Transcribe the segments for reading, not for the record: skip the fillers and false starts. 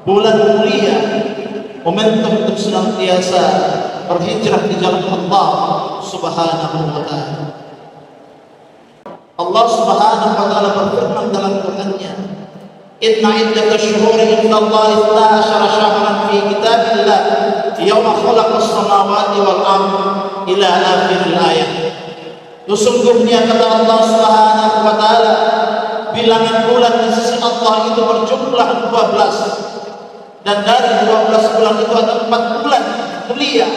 bulan mulia, momentum untuk senantiasa berhijrah di jalan Allah Subhanahu wa taala. Allah Subhanahu wa taala berfirman dalam Qur'an-Nya, "Inna iddatash shuhuri 'indallahi 12 syahran fi kitabillah yawma khalaqas samawati wal ardh" ila akhir ayat. Sesungguhnya kata Allah Subhanahu wa taala, bilangan bulan di sisi Allah itu berjumlah 12, dan dari 12 bulan itu ada 4 bulan mulia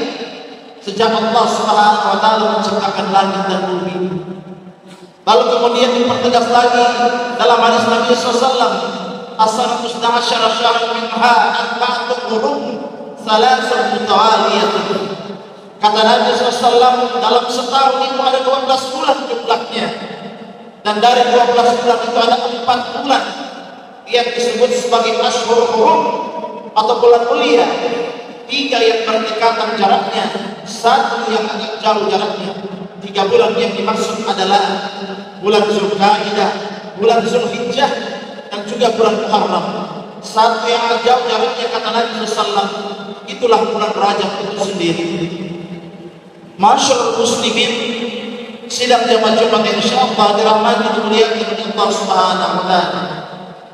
sejak Allah Subhanahu wa taala menciptakan langit dan bumi. Lalu kemudian dipertegas lagi dalam hadis Nabi sallallahu as-sanatu 12 syahran minha arba'atun hurum thalathun mutawaliyatun. Kata Nabi sallallahu dalam setahun itu ada 12 bulan jumlahnya, dan dari 12 bulan itu ada 4 bulan yang disebut sebagai ashhur hurum atau bulan mulia. 3 yang berdekatan jaraknya, 1 yang agak jauh jaraknya. 3 bulan yang dimaksud adalah bulan Zulqa'dah, bulan Zulhijjah, dan juga bulan Muharram. 1 yang agak jauh jaraknya kata Nabi sallallahu, itulah bulan Rajab itu sendiri. Masyarul muslimin, sidang jamaah Jumat insyaallah dirahmati dan dimuliakan oleh Allah Subhanahu wa taala.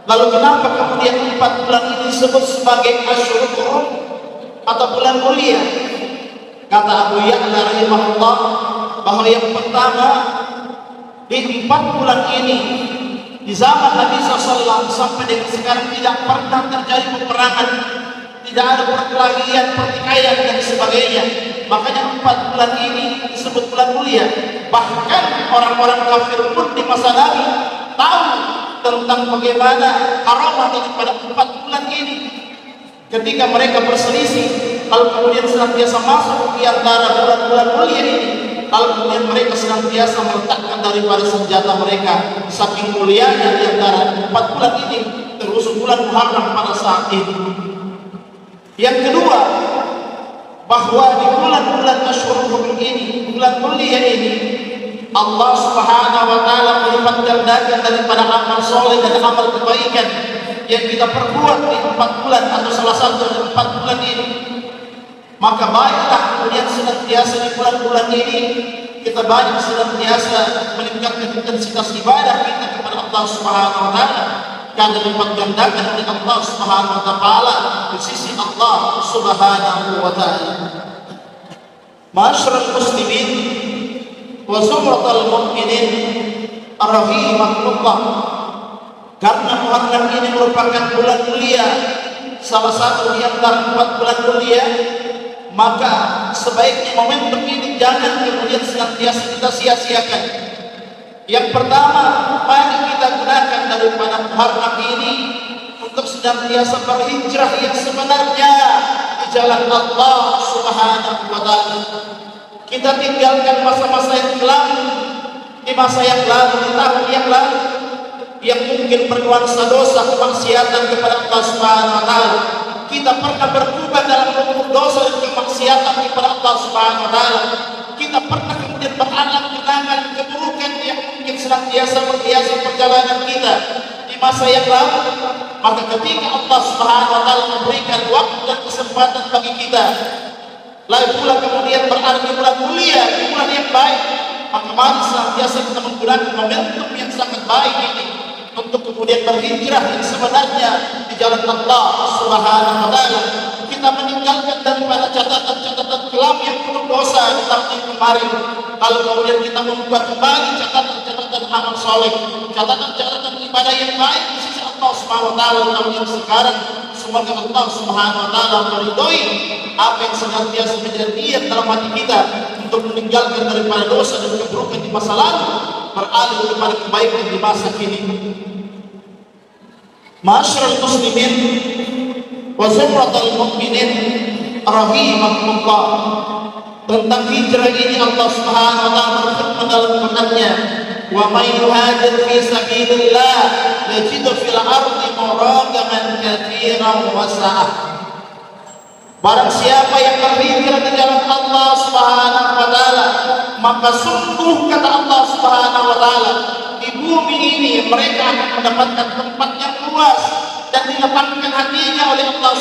Lalu kenapa kemudian 4 bulan ini disebut sebagai Asyhurul Hurum atau bulan mulia? Kata Abu Ya'la rahimahullah bahwa yang pertama, di 4 bulan ini di zaman Nabi SAW sampai dengan sekarang tidak pernah terjadi peperangan, tidak ada perkelahian, pertikaian dan sebagainya. Makanya 4 bulan ini disebut bulan mulia. Bahkan orang-orang kafir pun di masa Nabi tahu tentang bagaimana karamah daripada 4 bulan ini. Ketika mereka berselisih, lalu kemudian senantiasa masuk di antara bulan-bulan mulia ini, lalu kemudian mereka senantiasa meletakkan daripada senjata mereka. Saking mulianya di antara 4 bulan ini, termasuk bulan Muharram pada saat ini. Yang kedua, bahwa di bulan-bulan Asyhurul Hurum ini, bulan mulia ini, Allah Subhanahu wa taala melipat gandakan daripada amal soleh dan amal kebaikan yang kita perbuat di 4 bulan atau salah satu dari 4 bulan ini. Maka baiklah kemudian senantiasa di bulan-bulan ini kita banyak senantiasa meningkatkan intensitas ibadah kita kepada Allah Subhanahu wa taala, karena dilipat gandakan oleh Allah Subhanahu wa taala di sisi Allah Subhanahu wa taala. Masyarul muslimin wa zumratul mu'minin rahimahullah, karena Muharram ini merupakan bulan mulia, salah satu di antara 4 bulan mulia, maka sebaiknya momentum ini jangan kemudian senantiasa kita sia-siakan. Yang pertama, mari kita gunakan daripada Muharram ini untuk senantiasa berhijrah yang sebenarnya di jalan Allah Subhanahu wa taala. Kita tinggalkan masa-masa yang lalu, di masa yang lalu, di tahun yang lalu, yang mungkin bernuansa dosa kemaksiatan kepada Allah Subhanahu wa taala. Kita pernah bertobat dalam bentuk dosa dan kemaksiatan kepada Allah Subhanahu wa taala. Kita pernah kemudian berangan-angan keburukan yang mungkin senantiasa menghiasi perjalanan kita di masa yang lalu. Maka ketika Allah Subhanahu wa taala memberikan waktu dan kesempatan bagi kita, lalu pula kemudian berarti bulan mulia, bulan yang baik, maka mari senantiasa kita menggunakan momentum yang sangat baik ini untuk kemudian berhijrah yang sebenarnya di jalan Allah Subhanahu wa taala. Kita meninggalkan daripada catatan-catatan kelam yang penuh dosa di tahun kemarin, lalu kemudian kita membuat kembali catatan-catatan amal soleh, catatan-catatan ibadah yang baik di sisi Allah Subhanahu wa taala tahun yang sekarang. Semoga Allah Subhanahu wa taala meridhoi apa yang senantiasa menjadi niat dalam hati kita untuk meninggalkan daripada dosa dan keburukan di masa lalu, beralih kepada kebaikan di masa kini. Masyarul muslimin wa zumratul mu'minin rahimahullah, tentang hijrah ini Allah Subhanahu wa taala berfirman dalam Qur'an-Nya, wa may yuhajir fi sabilillah yajid fil ardi muragaman katsiran wa sa'ah. Barang siapa yang berhijrah di jalan Allah Subhanahu wa taala, maka sungguh kata Allah Subhanahu wa taala, di bumi ini mereka akan mendapatkan tempat yang luas dan dilapangkan hatinya oleh Allah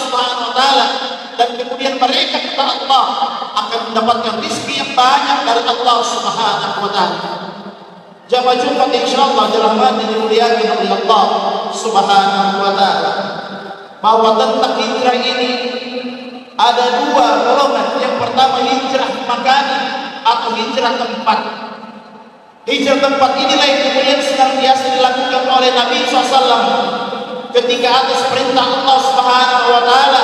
mendapatkan rezeki yang banyak dari Allah Subhanahu wa taala. Jamaah Jumat insyaallah dirahmati dan dimuliakan oleh Allah Subhanahu wa taala. Bahwa tentang hijrah ini ada dua golongan. Yang pertama hijrah makani atau hijrah tempat. Hijrah tempat inilah yang kemudian senantiasa dilakukan oleh Nabi SAW ketika atas perintah Allah Subhanahu wa taala.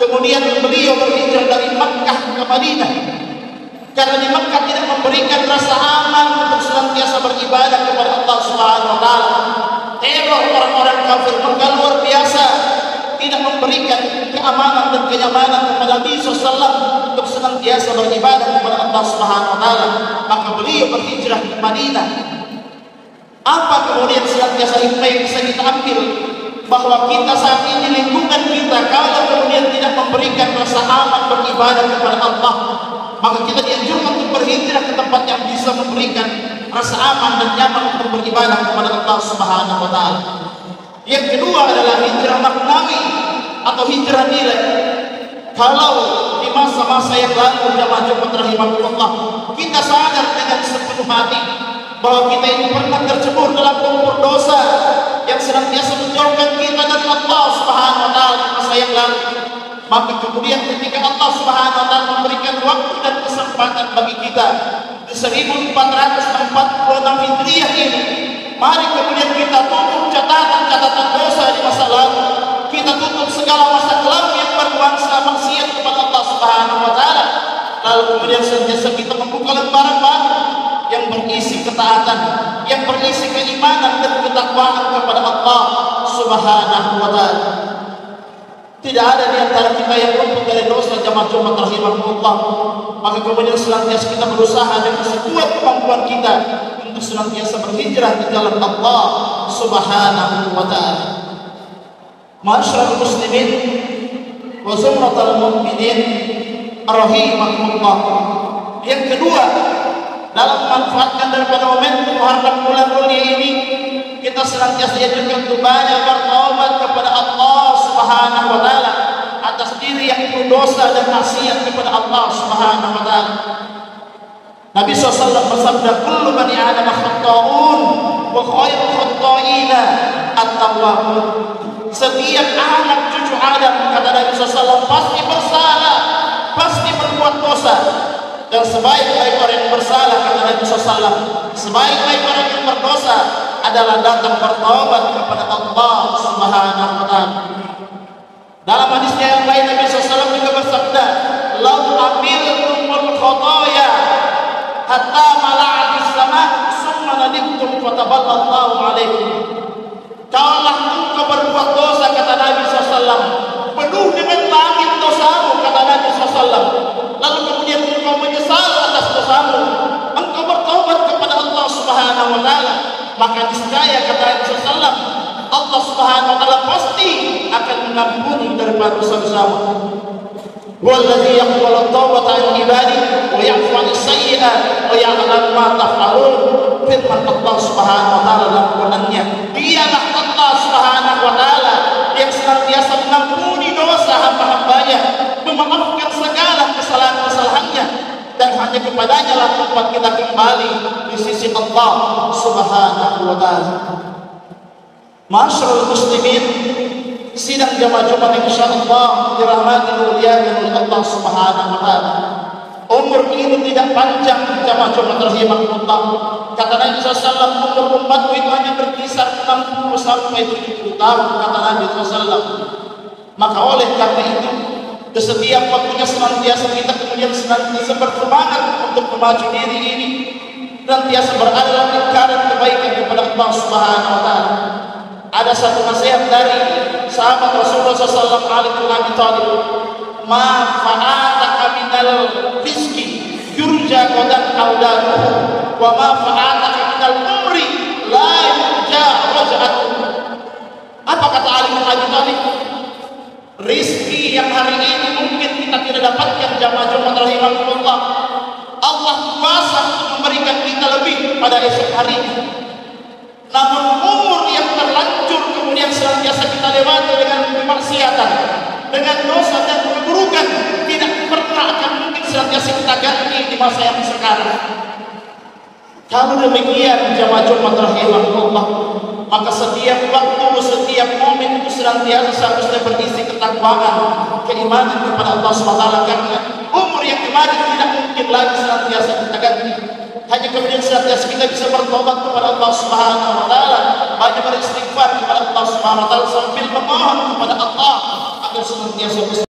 Kemudian beliau berhijrah dari Makkah ke Madinah. Karena di Makkah tidak memberikan rasa aman untuk senantiasa beribadah kepada Allah Subhanahu wa taala. Teror orang-orang kafir Makkah luar biasa, tidak memberikan keamanan dan kenyamanan kepada Nabi SAW untuk senantiasa beribadah kepada Allah Subhanahu wa taala. Maka beliau berhijrah ke Madinah. Apa kemudian senantiasa hikmah yang bisa kita ambil? Bahwa kita saat ini lingkungan kita kalau kemudian tidak memberikan rasa aman beribadah kepada Allah, maka kita dianjurkan untuk berhijrah ke tempat yang bisa memberikan rasa aman dan nyaman untuk beribadah kepada Allah Subhanahu wa taala. Yang kedua adalah hijrah maknawi atau hijrah nilai. Kalau di masa-masa yang lalu jamaah Jumat rahimahullah, kita sadar dengan sepenuh hati bahwa kita ini pernah tercebur dalam lumpur dosa yang senantiasa menjauhkan kita dari Allah Subhanahu wa taala di masa yang lalu. Maka kemudian ketika Allah Subhanahu wa taala memberikan waktu dan kesempatan bagi kita di 1446 Hijriah ini, mari kemudian kita tutup catatan dosa di masa lalu. Kita tutup segala masa kelam yang bernuansa maksiat kepada Allah Subhanahu wa taala. Lalu kemudian senantiasa kita membuka lembaran baru yang berisi ketaatan, yang berisi keimanan dan ketakwaan kepada Allah Subhanahu wa taala. Tidak ada di antara kita yang luput dari dosa jamaah Jumat rahimahullah. Maka kemudian senantiasa kita berusaha dengan sekuat kemampuan kita untuk senantiasa berhijrah di jalan Allah Subhanahu wa taala. Ma'asyiral muslimin wa zumratal mu'minin rahimahullah. Yang kedua, dalam memanfaatkan daripada momentum Muharram bulan mulia ini, kita senantiasa dianjurkan untuk banyak bertaubat kepada Allah Subhanahu wa taala atas diri yang berdosa dan maksiat kepada Allah Subhanahu wa taala. Nabi SAW bersabda, "Kullu bani Adam khata'un wa khairul khata'ina at-tawwabun." Setiap anak cucu Adam, kata Nabi SAW, pasti bersalah, pasti berbuat dosa. Dan sebaik-baik orang yang bersalah, kata Nabi SAW, sebaik-baik orang yang berdosa adalah datang bertaubat kepada Allah Subhanahu wa taala. Dalam hadisnya yang lain Nabi SAW juga bersabda, "Lau amiltumul khataya hatta mala'atis sama summa nadimtum fataballallahu alaikum." Kalaulah engkau berbuat dosa, kata Nabi SAW, penuh dengan langit dosamu, kata Nabi SAW, lalu kemudian engkau menyesal atas dosamu, engkau bertaubat kepada Allah Subhanahu wa taala, maka niscaya kata Nabi SAW, Allah Subhanahu wa taala pasti akan mengampuni daripada dosa-dosamu. Wallazi yaqbalu at-taubata 'an ibadihi wa ya'fu 'anil sayyi'at wa ya'lamu ma taf'alun. Firman Allah Subhanahu wa taala dalam Qur'annya, dialah Allah Subhanahu wa taala yang senantiasa mengampuni dosa hamba-hambanya, memaafkan segala kesalahan-kesalahannya, dan hanya kepadanya lah tempat kita kembali di sisi Allah Subhanahu wa taala. Ma'asyiral muslimin, sidang jamaah Jumat insyaallah dirahmati dan dimuliakan oleh Allah Subhanahu wa taala. Umur ini tidak panjang jamaah Jumat rahimahullah. Kata Nabi SAW, umur umatku itu hanya berkisar 60 sampai 70 tahun, kata Nabi SAW. Maka oleh karena itu, di setiap waktunya senantiasa kita kemudian senantiasa bersemangat untuk memacu diri ini, senantiasa berada dalam lingkaran kebaikan kepada Allah Subhanahu wa taala. Ada satu nasihat dari sahabat Rasulullah SAW, Ali bin Abi Thalib, "Ma fa'ataka minal rizki yurja qadan awdaduhu, wa ma fa'ataka minal umri la yurja raj'atuhu." Apa kata Ali bin Abi Thalib? Rizki yang hari ini mungkin kita tidak dapatkan jamaah Jumat rahimahullah, Allah kuasa untuk memberikan kita lebih pada esok hari. Namun umur yang terlanjur kemudian senantiasa kita lewati dengan kemaksiatan, dengan dosa dan keburukan, tidak pernah akan mungkin senantiasa senantiasa kita ganti di masa yang sekarang. Kalau demikian jamaah Jumat rahimahullah, maka setiap waktu, setiap momen itu senantiasa seharusnya berisi ketakwaan, keimanan kepada Allah SWT, karena umur yang kemarin tidak mungkin lagi senantiasa kita ganti. Hanya kemudian senantiasa kita bisa bertobat kepada Allah SWT, banyak beristighfar kepada Allah SWT sambil memohon kepada Allah agar senantiasa